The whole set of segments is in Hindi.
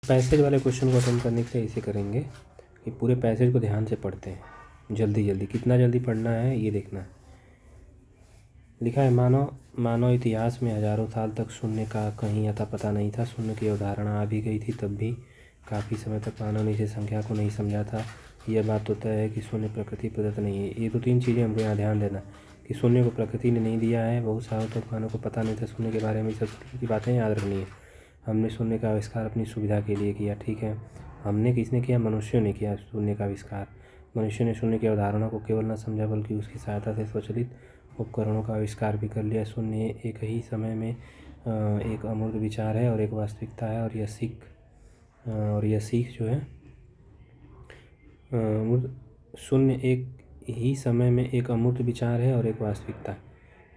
पैसेज वाले क्वेश्चन को अटेम्प्ट करने के लिए ऐसे करेंगे कि पूरे पैसेज को ध्यान से पढ़ते हैं, जल्दी जल्दी। कितना जल्दी पढ़ना है ये देखना है। लिखा है, मानव इतिहास में हजारों साल तक शून्य का कहीं अता पता नहीं था। शून्य की अवधारणा आ भी गई थी, तब भी काफ़ी समय तक मानव ने इसे संख्या को नहीं समझा था। यह बात तो तय है कि शून्य प्रकृति प्रदत्त नहीं है। ये तो 3 चीज़ें हमको यहाँ ध्यान देना कि शून्य को प्रकृति ने नहीं दिया है। बहुत सालों तक मानव को पता नहीं था शून्य के बारे में। सब की बातें याद रखनी है। हमने शून्य का आविष्कार अपनी सुविधा के लिए किया, ठीक है। हमने किसने किया? मनुष्यों ने किया शून्य का आविष्कार। मनुष्य ने शून्य की अवधारणा को केवल न समझा बल्कि उसकी सहायता से स्वचालित उपकरणों का आविष्कार भी कर लिया। शून्य एक ही समय में एक अमूर्त विचार है और एक वास्तविकता है। और यह सीख जो है शून्य एक ही समय में एक अमूर्त विचार है और एक वास्तविकता है।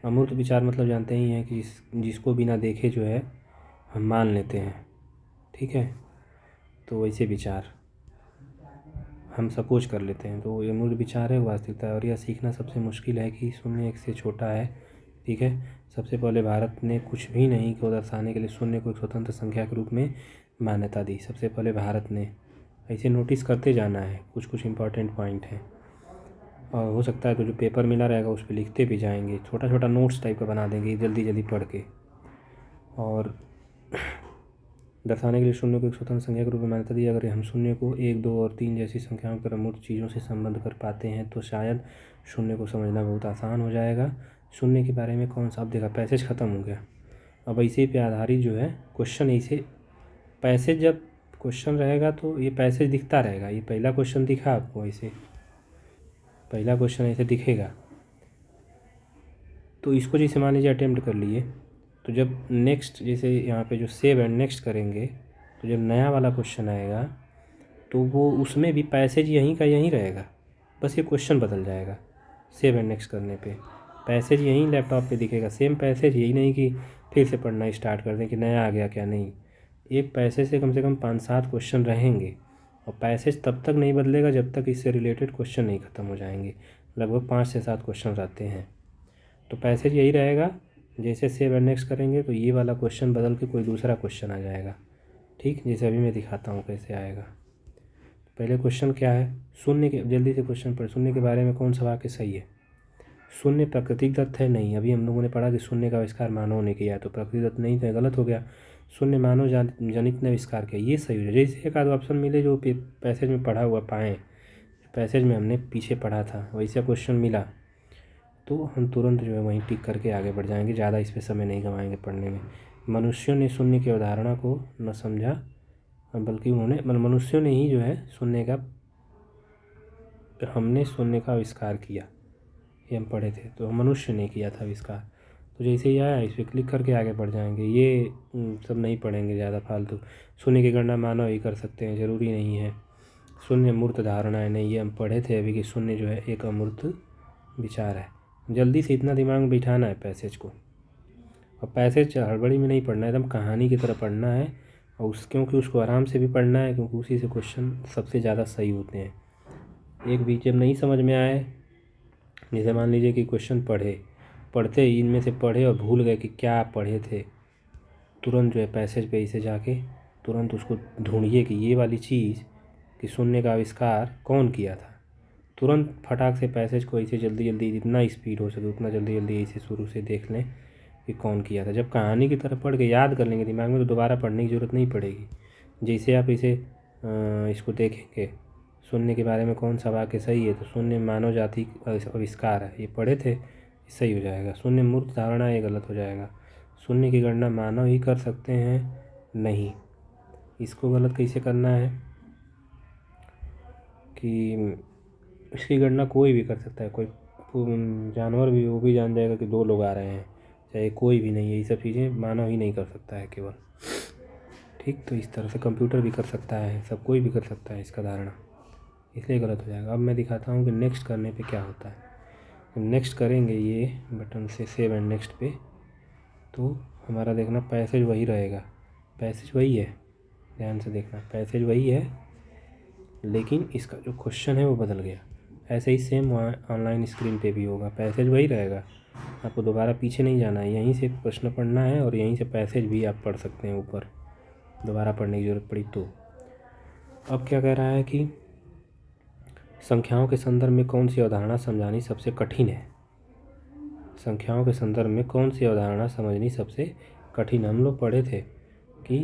अमूर्त विचार मतलब जानते ही हैं कि जिसको बिना देखे जो है हम मान लेते हैं, ठीक है। तो वैसे विचार हम सपोज कर लेते हैं, तो ये मूल विचार है, वास्तविकता है। और यह सीखना सबसे मुश्किल है कि शून्य एक से छोटा है, ठीक है। सबसे पहले भारत ने कुछ भी नहीं को दर्शाने के लिए शून्य को एक स्वतंत्र संख्या के रूप में मान्यता दी। सबसे पहले भारत ने। ऐसे नोटिस करते जाना है, कुछ कुछ इंपॉर्टेंट पॉइंट हैं। और हो सकता है तो जो पेपर मिला रहेगा उस पर लिखते भी जाएंगे, छोटा छोटा नोट्स टाइप का बना देंगे जल्दी जल्दी पढ़ के। और दर्शाने के लिए शून्य को एक स्वतंत्र संख्या के रूप में मान्यता दी। अगर हम शून्य को 1, 2 और 3 जैसी संख्याओं की अमूर्त चीज़ों से संबद्ध कर पाते हैं तो शायद शून्य को समझना बहुत आसान हो जाएगा। शून्य के बारे में कौन सा, अब देखा पैसेज ख़त्म हो गया। अब इसी पे आधारित जो है क्वेश्चन, ऐसे पैसेज जब क्वेश्चन रहेगा तो ये पैसेज दिखता रहेगा। ये पहला क्वेश्चन दिखा आपको, ऐसे पहला क्वेश्चन ऐसे दिखेगा। तो इसको जैसे मान लीजिए अटेम्प्ट कर लिए, तो जब नेक्स्ट जैसे यहाँ पे जो सेव एंड नेक्स्ट करेंगे तो जब नया वाला क्वेश्चन आएगा तो वो उसमें भी पैसेज यहीं का यहीं रहेगा, बस ये क्वेश्चन बदल जाएगा। सेव एंड नेक्स्ट करने पे पैसेज यहीं लैपटॉप पे दिखेगा, सेम पैसेज। यही नहीं कि फिर से पढ़ना स्टार्ट कर दें कि नया आ गया क्या, नहीं। एक पैसेज से कम 5-7 क्वेश्चन रहेंगे और पैसेज तब तक नहीं बदलेगा जब तक इससे रिलेटेड क्वेश्चन नहीं ख़त्म हो जाएंगे। लगभग 5 से 7 क्वेश्चन रहते हैं, तो पैसेज यही रहेगा। जैसे सेव एंड नेक्स्ट करेंगे तो ये वाला क्वेश्चन बदल के कोई दूसरा क्वेश्चन आ जाएगा, ठीक। जैसे अभी मैं दिखाता हूँ कैसे आएगा। पहले क्वेश्चन क्या है, शून्य के, जल्दी से क्वेश्चन पर, शून्य के बारे में कौन सा वाक्य सही है? शून्य प्राकृतिक दत्त है, नहीं। अभी हम लोगों ने पढ़ा कि शून्य का आविष्कार मानव ने किया है, तो प्राकृतिक दत्त नहीं था, गलत हो गया। शून्य मानव जनित ने आविष्कार किया, ये सही है। जैसे एक आध ऑप्शन मिले जो पैसेज में पढ़ा हुआ पाएँ, पैसेज में हमने पीछे पढ़ा था वैसा क्वेश्चन मिला तो हम तुरंत जो है वहीं टिक करके आगे बढ़ जाएंगे, ज़्यादा इस पर समय नहीं गंवाएंगे पढ़ने में। मनुष्यों ने शून्य की अवधारणा को न समझा बल्कि उन्होंने, मनुष्यों ने ही जो है हमने शून्य का आविष्कार किया, ये हम पढ़े थे। तो मनुष्य ने किया था आविष्कार। तो जैसे ही आया इस पर क्लिक करके आगे बढ़ जाएंगे। ये सब नहीं पढ़ेंगे ज़्यादा फालतू। शून्य की गणना मानव ही कर सकते हैं, ज़रूरी नहीं है। शून्य मूर्त धारणा है, नहीं। ये हम पढ़े थे अभी कि शून्य जो है एक अमूर्त विचार है। जल्दी से इतना दिमाग में बिठाना है पैसेज को। और पैसेज हड़बड़ी में नहीं पढ़ना है, एकदम कहानी की तरह पढ़ना है। और क्योंकि उसको आराम से भी पढ़ना है, क्योंकि उसी से क्वेश्चन सबसे ज़्यादा सही होते हैं। एक भी जब नहीं समझ में आए, जैसे मान लीजिए कि क्वेश्चन पढ़ते ही इनमें से पढ़े और भूल गए कि क्या पढ़े थे, तुरंत जो है पैसेज पे इसे जाके तुरंत उसको ढूंढिए कि ये वाली चीज़ कि शून्य का आविष्कार कौन किया था। तुरंत फटाक से पैसेज को ऐसे जल्दी जल्दी, जितना स्पीड हो सके उतना जल्दी जल्दी ऐसे शुरू से देख लें कि कौन किया था। जब कहानी की तरह पढ़ के याद कर लेंगे दिमाग में तो दोबारा पढ़ने की ज़रूरत नहीं पड़ेगी। जैसे आप इसे इसको देखेंगे, शून्य के बारे में कौन सा वाक्य सही है, तो शून्य मानव जाति आविष्कार है, ये पढ़े थे, सही हो जाएगा। शून्य मूर्त धारणा, ये गलत हो जाएगा। शून्य की गणना मानव ही कर सकते हैं, नहीं। इसको गलत कैसे करना है कि इसकी गणना कोई भी कर सकता है, कोई जानवर भी, वो भी जान जाएगा कि 2 लोग आ रहे हैं, चाहे कोई भी नहीं है। ये सब चीज़ें मानव ही नहीं कर सकता है केवल, ठीक। तो इस तरह से कंप्यूटर भी कर सकता है, सब कोई भी कर सकता है इसका धारणा, इसलिए गलत हो जाएगा। अब मैं दिखाता हूँ कि नेक्स्ट करने पे क्या होता है। नेक्स्ट करेंगे ये बटन से सेव एंड नेक्स्ट पे, तो हमारा देखना पैसेज वही रहेगा। पैसेज वही है, ध्यान से देखना, पैसेज वही है, लेकिन इसका जो क्वेश्चन है वो बदल गया। ऐसे ही सेम वहाँ ऑनलाइन स्क्रीन पे भी होगा, पैसेज वही रहेगा। आपको दोबारा पीछे नहीं जाना है, यहीं से प्रश्न पढ़ना है और यहीं से पैसेज भी आप पढ़ सकते हैं ऊपर, दोबारा पढ़ने की ज़रूरत पड़ी तो। अब क्या कह रहा है कि संख्याओं के संदर्भ में कौन सी अवधारणा समझानी सबसे कठिन है। संख्याओं के संदर्भ में कौन सी अवधारणा समझनी सबसे कठिन। हम लोग पढ़े थे कि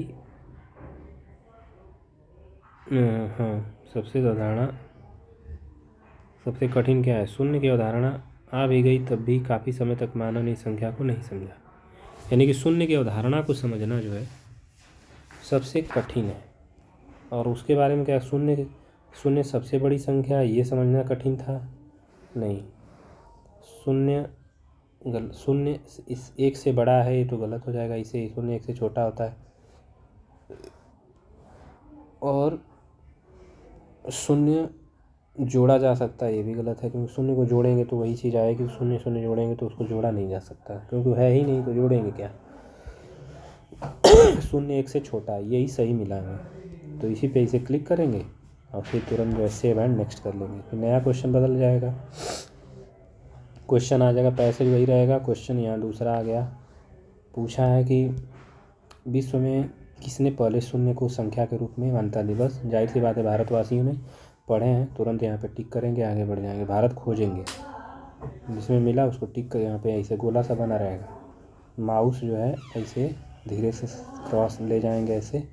हाँ, सबसे कठिन क्या है। शून्य की अवधारणा आ भी गई तब भी काफ़ी समय तक मानव ने इस संख्या को नहीं समझा। यानी कि शून्य की अवधारणा को समझना जो है सबसे कठिन है। और उसके बारे में क्या, शून्य सबसे बड़ी संख्या है ये समझना कठिन था नहीं। शून्य इस एक से बड़ा है ये तो गलत हो जाएगा, इसे शून्य एक से छोटा होता है। और शून्य जोड़ा जा सकता है ये भी गलत है, क्योंकि शून्य को जोड़ेंगे तो वही चीज़ आएगी। शून्य शून्य जोड़ेंगे तो उसको जोड़ा नहीं जा सकता, क्योंकि है ही नहीं तो जोड़ेंगे क्या। शून्य एक से छोटा है, यही सही मिला हमें। तो इसी पे इसे क्लिक करेंगे और फिर तुरंत जो है सेव एंड नेक्स्ट कर लेंगे। फिर नया क्वेश्चन बदल जाएगा, क्वेश्चन आ जाएगा, पैसेज वही रहेगा। क्वेश्चन यहाँ दूसरा आ गया, पूछा है कि विश्व में किसने पहले शून्य को संख्या के रूप में मान्यता दी। बस जाहिर सी बात है भारतवासियों ने पढ़े हैं, तुरंत यहाँ पे टिक करेंगे, आगे बढ़ जाएंगे। भारत खोजेंगे, जिसमें मिला उसको टिक कर यहाँ पे ऐसे गोला सा बना रहेगा। माउस जो है ऐसे धीरे से क्रॉस ले जाएंगे ऐसे,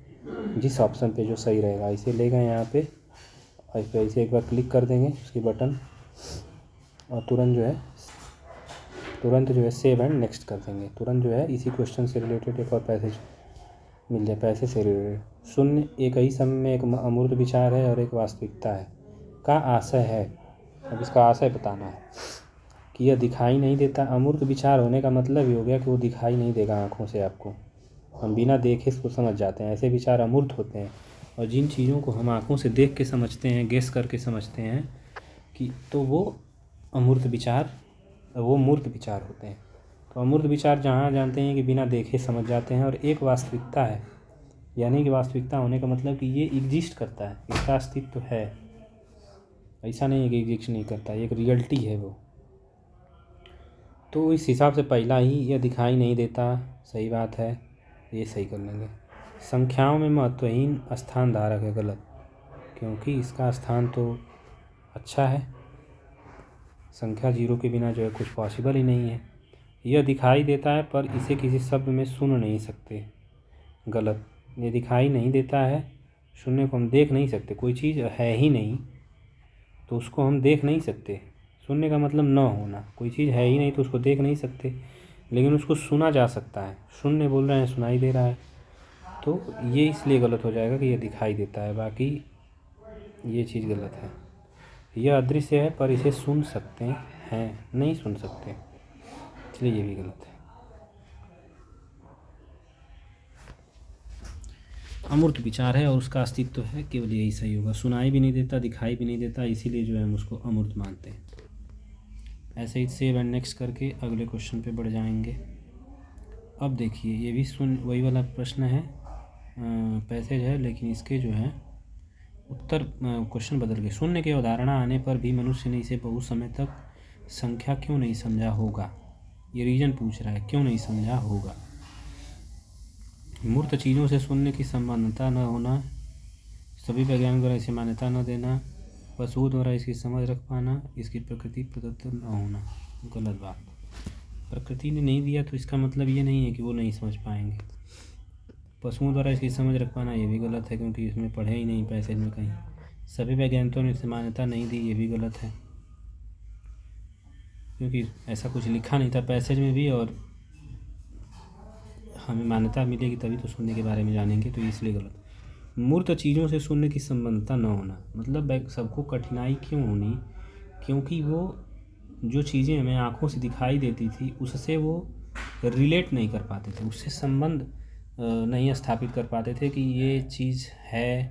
जिस ऑप्शन पे जो सही रहेगा ऐसे ले गए यहाँ पे। ऐसे एक बार क्लिक कर देंगे उसकी बटन और तुरंत जो है सेव एंड नेक्स्ट कर देंगे। तुरंत जो है इसी क्वेश्चन से रिलेटेड एक और पैसेज मिल जाए। पैसे से रिलेटेड, शून्य एक ही समय में एक अमूर्त विचार है और एक वास्तविकता है का आशय है। अब इसका आशय बताना है कि यह दिखाई नहीं देता। अमूर्त विचार होने का मतलब ये हो गया कि वो दिखाई नहीं देगा आँखों से आपको, हम बिना देखे इसको समझ जाते हैं। ऐसे विचार अमूर्त होते हैं। और जिन चीज़ों को हम आँखों से देख के समझते हैं, गेस करके समझते हैं कि तो वो मूर्त विचार होते हैं। तो अमूर्त विचार जहाँ जानते हैं कि बिना देखे समझ जाते हैं। और एक वास्तविकता है, यानी कि वास्तविकता होने का मतलब कि ये एग्जिस्ट करता है, इसका अस्तित्व है। ऐसा नहीं है कि एग्जिस्ट नहीं करता, एक रियलिटी है वो। तो इस हिसाब से पहला ही यह दिखाई नहीं देता सही बात है, ये सही कर लेंगे। संख्याओं में महत्वहीन स्थान धारक है, गलत, क्योंकि इसका स्थान तो अच्छा है। संख्या जीरो के बिना जो है कुछ पॉसिबल ही नहीं है। यह दिखाई देता है पर इसे किसी शब्द में सुन नहीं सकते, गलत। ये दिखाई नहीं देता है, शून्य को हम देख नहीं सकते। कोई चीज़ है ही नहीं तो उसको हम देख नहीं सकते। शून्य का मतलब न होना, कोई चीज़ है ही नहीं तो उसको देख नहीं सकते, लेकिन उसको सुना जा सकता है। शून्य बोल रहे हैं, सुनाई दे रहा है, तो ये इसलिए गलत हो जाएगा कि ये दिखाई देता है। बाकी ये चीज़ गलत है। यह अदृश्य है पर इसे सुन सकते हैं, नहीं सुन सकते, इसलिए ये भी गलत है। अमूर्त विचार है और उसका अस्तित्व है, केवल यही सही होगा। सुनाई भी नहीं देता, दिखाई भी नहीं देता, इसीलिए जो है हम उसको अमूर्त मानते हैं। ऐसे ही सेव एंड नेक्स्ट करके अगले क्वेश्चन पे बढ़ जाएंगे। अब देखिए ये भी वही वाला प्रश्न है, पैसेज है, लेकिन इसके जो है उत्तर क्वेश्चन बदल गए। शून्य की अवधारणा आने पर भी मनुष्य ने इसे बहुत समय तक संख्या क्यों नहीं समझा होगा। ये रीजन पूछ रहा है, क्यों नहीं समझा होगा। मूर्त चीज़ों से शून्य की संबंधता न होना, सभी वैज्ञानिकों द्वारा इसे मान्यता न देना, पशुओं द्वारा इसकी समझ रख पाना, इसकी प्रकृति प्रदत्त न होना, गलत बात। प्रकृति ने नहीं दिया तो इसका मतलब ये नहीं है कि वो नहीं समझ पाएंगे। पशुओं द्वारा इसकी समझ रख पाना ये भी गलत है, क्योंकि इसमें पढ़े ही नहीं पैसेज में कहीं। सभी वैज्ञानिकों ने इसे मान्यता नहीं दी, ये भी गलत है, क्योंकि ऐसा कुछ लिखा नहीं था पैसेज में भी। और हमें मान्यता मिलेगी तभी तो शून्य के बारे में जानेंगे, तो इसलिए गलत। मूर्त चीज़ों से शून्य की संबंधता न होना, मतलब सबको कठिनाई क्यों होनी, क्योंकि वो जो चीज़ें हमें आँखों से दिखाई देती थी उससे वो रिलेट नहीं कर पाते थे, उससे संबंध नहीं स्थापित कर पाते थे कि ये चीज़ है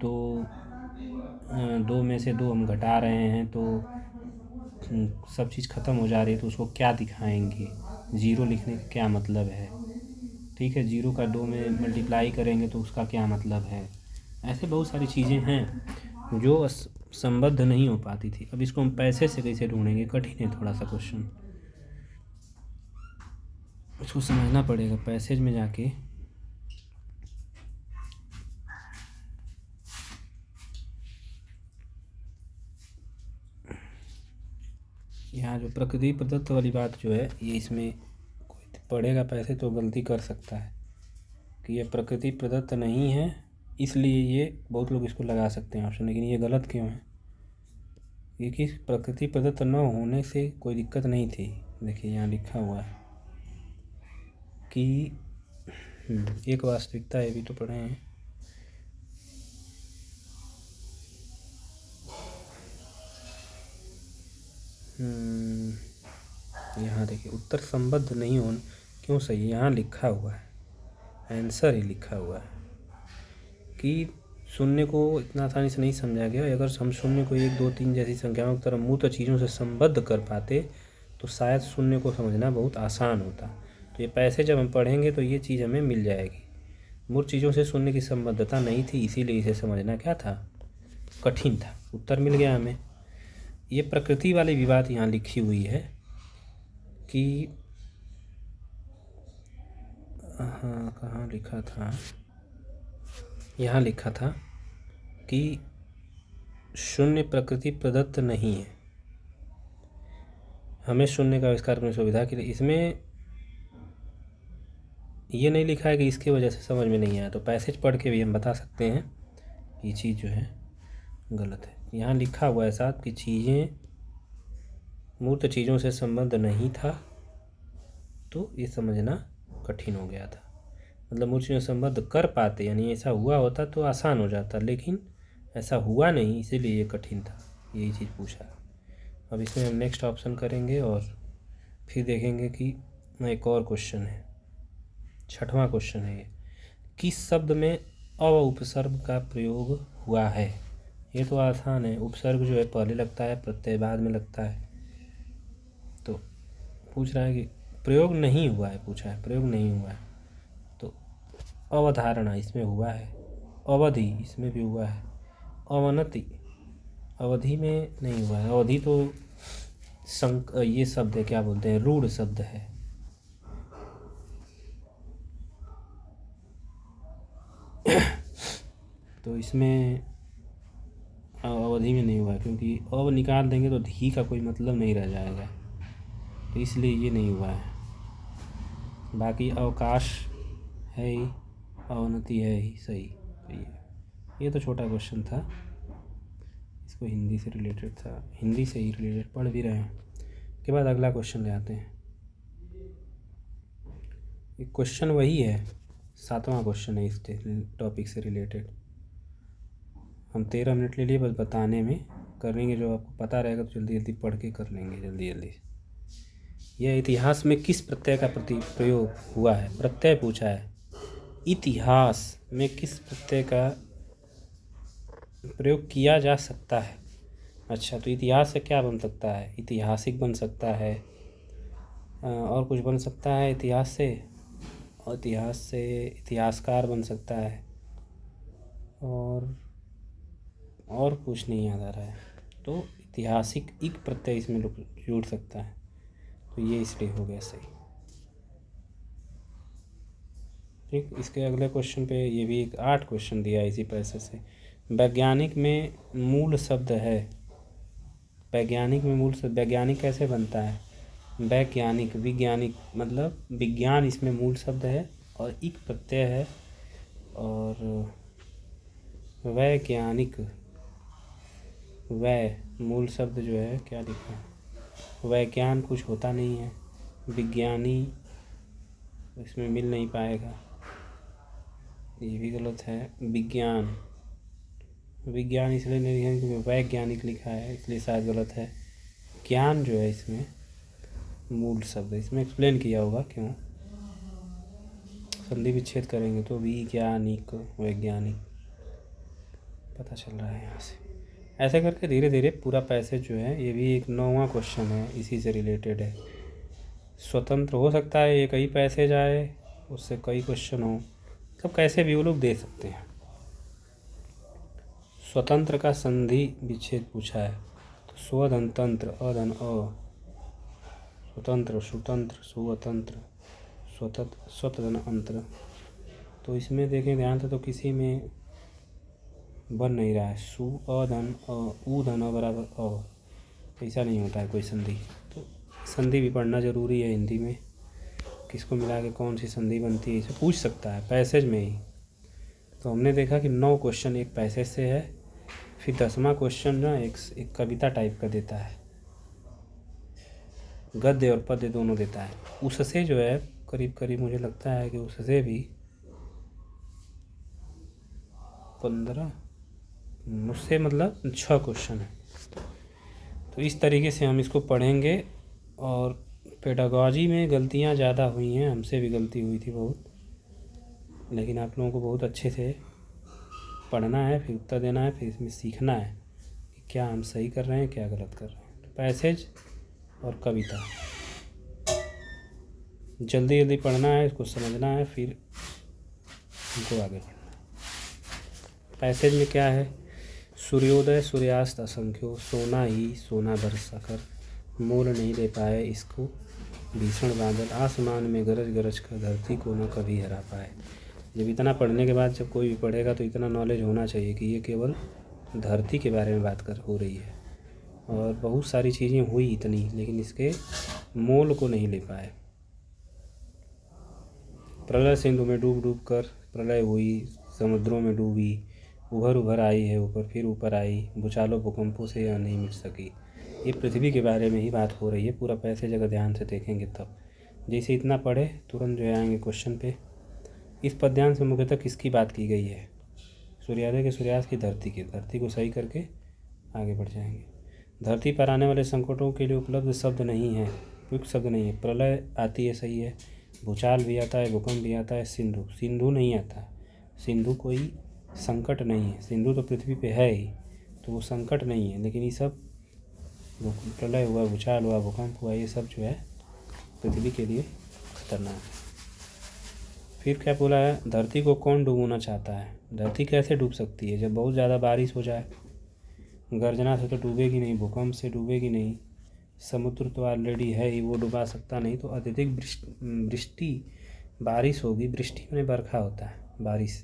तो 2 में से 2 हम घटा रहे हैं तो सब चीज़ ख़त्म हो जा रही है, तो उसको क्या दिखाएंगे, ज़ीरो लिखने का क्या मतलब है, ठीक है, 0 का 2 में मल्टीप्लाई करेंगे तो उसका क्या मतलब है। ऐसे बहुत सारी चीज़ें हैं जो संबद्ध नहीं हो पाती थी। अब इसको हम पैसे से कैसे ढूंढेंगे, कठिन है थोड़ा सा क्वेश्चन, उसको समझना पड़ेगा पैसेज में जाके। यहाँ जो प्रकृति प्रदत्त वाली बात जो है ये इसमें कोई पढ़ेगा पैसे तो गलती कर सकता है कि ये प्रकृति प्रदत्त नहीं है, इसलिए ये बहुत लोग इसको लगा सकते हैं ऑप्शन, लेकिन ये गलत क्यों है? क्योंकि प्रकृति प्रदत्त न होने से कोई दिक्कत नहीं थी। देखिए यहाँ लिखा हुआ है कि एक वास्तविकता ये भी तो पढ़े हैं। यहाँ देखिए उत्तर संबद्ध नहीं होने क्यों सही, यहाँ लिखा हुआ है, आंसर ही लिखा हुआ है कि शून्य को इतना आसानी से नहीं समझा गया। अगर हम शून्य को 1 2 3 जैसी संख्याओं की तरह मूर्त चीज़ों से संबद्ध कर पाते तो शायद शून्य को समझना बहुत आसान होता। तो ये पैसे जब हम पढ़ेंगे तो ये चीज़ हमें मिल जाएगी। मूर्त चीज़ों से शून्य की संबद्धता नहीं थी, इसीलिए इसे समझना क्या था, कठिन था। उत्तर मिल गया हमें। ये प्रकृति वाली भी बात यहाँ लिखी हुई है कि हाँ कहाँ लिखा था, यहाँ लिखा था कि शून्य प्रकृति प्रदत्त नहीं है, हमें शून्य का आविष्कार करने की सुविधा के लिए। इसमें ये नहीं लिखा है कि इसकी वजह से समझ में नहीं आया, तो पैसेज पढ़ के भी हम बता सकते हैं ये चीज़ जो है गलत है। यहाँ लिखा हुआ है साथ कि चीज़ें मूर्त चीज़ों से संबंध नहीं था, तो ये समझना कठिन हो गया था। मतलब मूर्त चीज़ों से संबंध कर पाते, यानी ऐसा हुआ होता तो आसान हो जाता, लेकिन ऐसा हुआ नहीं, इसीलिए ये कठिन था। यही चीज़ पूछा। अब इसमें हम नेक्स्ट ऑप्शन करेंगे और फिर देखेंगे कि एक और क्वेश्चन है, 6वां क्वेश्चन है ये। किस शब्द में अव उपसर्ग का प्रयोग हुआ है? ये तो आसान है, उपसर्ग जो है पहले लगता है, प्रत्यय बाद में लगता है। तो पूछ रहा है कि प्रयोग नहीं हुआ है, पूछा है प्रयोग नहीं हुआ है, तो अवधारणा इसमें हुआ है, अवधि इसमें भी हुआ है, अवनति अवधि में नहीं हुआ है। अवधि तो ये शब्द है, क्या बोलते हैं, रूढ़ शब्द है। तो इसमें अवधि में नहीं हुआ है, क्योंकि अव निकाल देंगे तो धी का कोई मतलब नहीं रह जाएगा, तो इसलिए ये नहीं हुआ है। बाकी अवकाश है ही, अवनति है ही, सही। तो ये तो छोटा क्वेश्चन था, इसको हिंदी से रिलेटेड था, हिंदी से ही रिलेटेड पढ़ भी रहे हैं। उसके बाद अगला क्वेश्चन ले आते हैं। एक क्वेश्चन वही है, 7वां क्वेश्चन है इस टॉपिक से रिलेटेड। हम 13 मिनट ले लिए बस बताने में, करेंगे जो आपको पता रहेगा तो जल्दी जल्दी पढ़ के कर लेंगे जल्दी जल्दी। यह इतिहास में किस प्रत्यय का प्रयोग हुआ है? प्रत्यय पूछा है, इतिहास में किस प्रत्यय का प्रयोग किया जा सकता है? अच्छा, तो इतिहास से क्या बन सकता है? ऐतिहासिक बन सकता है, और कुछ बन सकता है इतिहास से, और इतिहास से इतिहासकार बन सकता है, और कुछ नहीं याद आ रहा है। तो ऐतिहासिक एक प्रत्यय इसमें जुड़ सकता है, तो ये इसलिए हो गया सही। ठीक, इसके अगले क्वेश्चन पे ये भी एक 8 क्वेश्चन दिया है इसी पैसे से। वैज्ञानिक में मूल शब्द है, वैज्ञानिक में मूल शब्द, वैज्ञानिक कैसे बनता है? वैज्ञानिक, विज्ञानिक मतलब विज्ञान इसमें मूल शब्द है और एक प्रत्यय है, और वैज्ञानिक, वै मूल शब्द जो है क्या लिखा है, वैज्ञान कुछ होता नहीं है, विज्ञानी इसमें मिल नहीं पाएगा, ये भी गलत है। विज्ञान, विज्ञान इसलिए नहीं लिखा क्योंकि वैज्ञानिक लिखा है, इसलिए शायद गलत है। ज्ञान जो है इसमें मूल शब्द है, इसमें एक्सप्लेन किया होगा क्यों, संधि विच्छेद करेंगे तो विज्ञानिक, वैज्ञानिक पता चल रहा है यहाँ से। ऐसे करके धीरे धीरे पूरा पैसेज जो है, ये भी एक 9वां क्वेश्चन है, इसी से रिलेटेड है। स्वतंत्र हो सकता है ये कई पैसेज आए, उससे कई क्वेश्चन हो, सब कैसे भी वो लोग दे सकते हैं। स्वतंत्र का संधि विच्छेद पूछा है, तो स्वधन तंत्र, अधन अ, स्वतंत्र, सुतंत्र, सुवतंत्र, स्वतंत्र अंत्र। तो इसमें देखें ध्यान से तो किसी में बन नहीं रहा है, सु अधन अ, उ धन अ बराबर अ, ऐसा नहीं होता है कोई संधि, तो संधि भी पढ़ना ज़रूरी है हिंदी में, किसको मिला के कौन सी संधि बनती है इसे पूछ सकता है पैसेज में ही। तो हमने देखा कि 9 क्वेश्चन एक पैसेज से है, फिर 10वां क्वेश्चन ना एक कविता टाइप का देता है, गद्य और पद्य दोनों देता है। उससे जो है करीब करीब मुझे लगता है कि उससे भी 15 मुझसे मतलब 6 क्वेश्चन है। तो इस तरीके से हम इसको पढ़ेंगे। और पेडागॉजी में गलतियां ज़्यादा हुई हैं, हमसे भी गलती हुई थी बहुत, लेकिन आप लोगों को बहुत अच्छे से पढ़ना है, फिर उत्तर देना है, फिर इसमें सीखना है कि क्या हम सही कर रहे हैं क्या गलत कर रहे हैं। तो पैसेज और कविता जल्दी जल्दी पढ़ना है, इसको समझना है, फिर हमको आगे बढ़ना है। पैसेज में क्या है, सूर्योदय सूर्यास्त असंख्यो, सोना ही सोना बरसा कर, मोल नहीं ले पाए इसको भीषण बादल, आसमान में गरज गरज कर, धरती को न कभी हरा पाए। जब इतना पढ़ने के बाद जब कोई भी पढ़ेगा तो इतना नॉलेज होना चाहिए कि ये केवल धरती के बारे में बात कर हो रही है, और बहुत सारी चीज़ें हुई इतनी, लेकिन इसके मोल को नहीं ले पाए। प्रलय सिंधु में डूब डूब कर प्रलय हुई, समुद्रों में डूबी, उभर उभर आई है ऊपर फिर ऊपर आई, भूचालों भूकंपों से यह नहीं मिट सकी। ये पृथ्वी के बारे में ही बात हो रही है। पूरा पैसेज अगर ध्यान से देखेंगे तब, जैसे इतना पढ़े तुरंत जो आएंगे क्वेश्चन पे। इस पद्यांश में मुख्यतः किसकी बात की गई है, सूर्योदय के सूर्यास्त की, धरती को सही करके आगे बढ़ जाएंगे। धरती पर आने वाले संकटों के लिए उपलब्ध शब्द नहीं है, उपयुक्त शब्द नहीं है। प्रलय आती है, सही है, भूचाल भी आता है, भूकंप भी आता है, सिंधु नहीं आता। सिंधु कोई संकट नहीं है, सिंधु तो पृथ्वी पे है ही, तो वो संकट नहीं है। लेकिन ये सब प्रलय हुआ, भूचाल हुआ, भूकंप हुआ, ये सब जो है पृथ्वी के लिए खतरनाक है। फिर क्या बोला है, धरती को कौन डूबना चाहता है। धरती कैसे डूब सकती है, जब बहुत ज़्यादा बारिश हो जाए, गर्जना से तो डूबेगी नहीं, भूकंप से डूबेगी नहीं, समुद्र तो ऑलरेडी है ही, वो डुबा सकता नहीं। तो अत्यधिक वृष्टि बारिश होगी, वृष्टि में बरखा होता है, बारिश,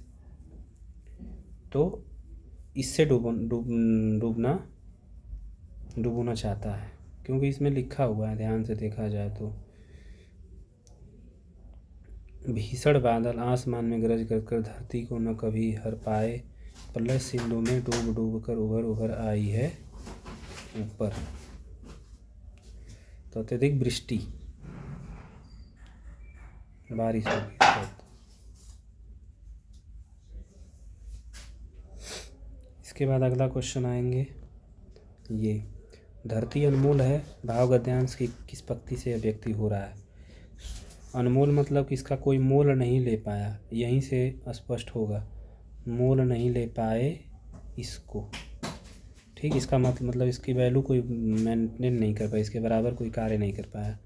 तो इससे डूबना चाहता है, क्योंकि इसमें लिखा हुआ है, ध्यान से देखा जाए तो। भीषण बादल आसमान में गरज कर कर, धरती को न कभी हर पाए, प्रलय सिंधु में डूब डूब कर उभर उभर आई है ऊपर। तो अत्यधिक वृष्टि बारिश होगी। इसके बाद अगला क्वेश्चन आएंगे, ये धरती अनमोल है, भाव गद्यांश की किस पंक्ति से अभिव्यक्ति हो रहा है। अनमोल मतलब कि इसका कोई मोल नहीं ले पाया, यहीं से स्पष्ट होगा, मोल नहीं ले पाए इसको। ठीक, इसका मतलब इसकी वैल्यू कोई मेंटेन नहीं कर पाया, इसके बराबर कोई कार्य नहीं कर पाया,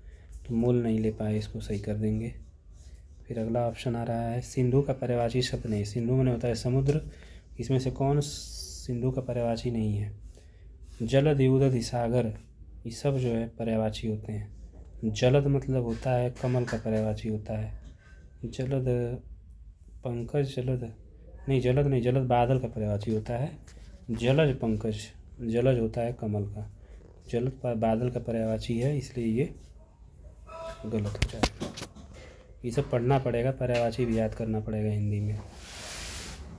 तो मोल नहीं ले पाए, इसको सही कर देंगे। फिर अगला ऑप्शन आ रहा है, सिंधु का पर्यायवाची शब्द नहीं। सिंधु में होता है समुद्र, इसमें से कौन सिंधु का पर्यायवाची नहीं है। जलद युदध सागर, ये सब जो है पर्यायवाची होते हैं। जलद मतलब होता है कमल का पर्यायवाची होता है। जलद पंकज, जलद बादल का पर्यायवाची होता है। जलज पंकज, जलज होता है कमल का, जलद बादल का पर्यायवाची है, इसलिए ये गलत हो जाएगा। ये सब पढ़ना पड़ेगा, पर्यायवाची भी याद करना पड़ेगा हिंदी में।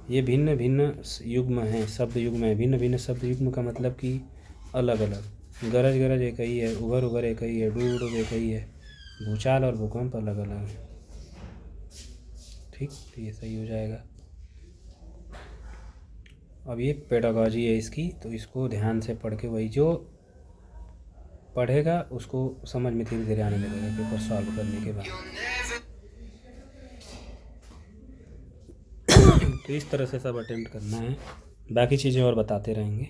ये भिन्न भिन्न युग्म हैं, शब्द युग्म है। भिन्न भिन्न शब्द युग्म का मतलब कि अलग अलग। गरज गरज एक ही है, उभर उभर एक ही है, डूब डूब एक ही है, भूचाल और भूकंप अलग अलग है। ठीक, तो ये सही हो जाएगा। अब ये पेडागॉजी है इसकी, तो इसको ध्यान से पढ़ के, वही जो पढ़ेगा उसको समझ में धीरे धीरे आने लगेगा पेपर सॉल्व करने के बाद। तो इस तरह से सब अटेम्प्ट करना है, बाकी चीज़ें और बताते रहेंगे।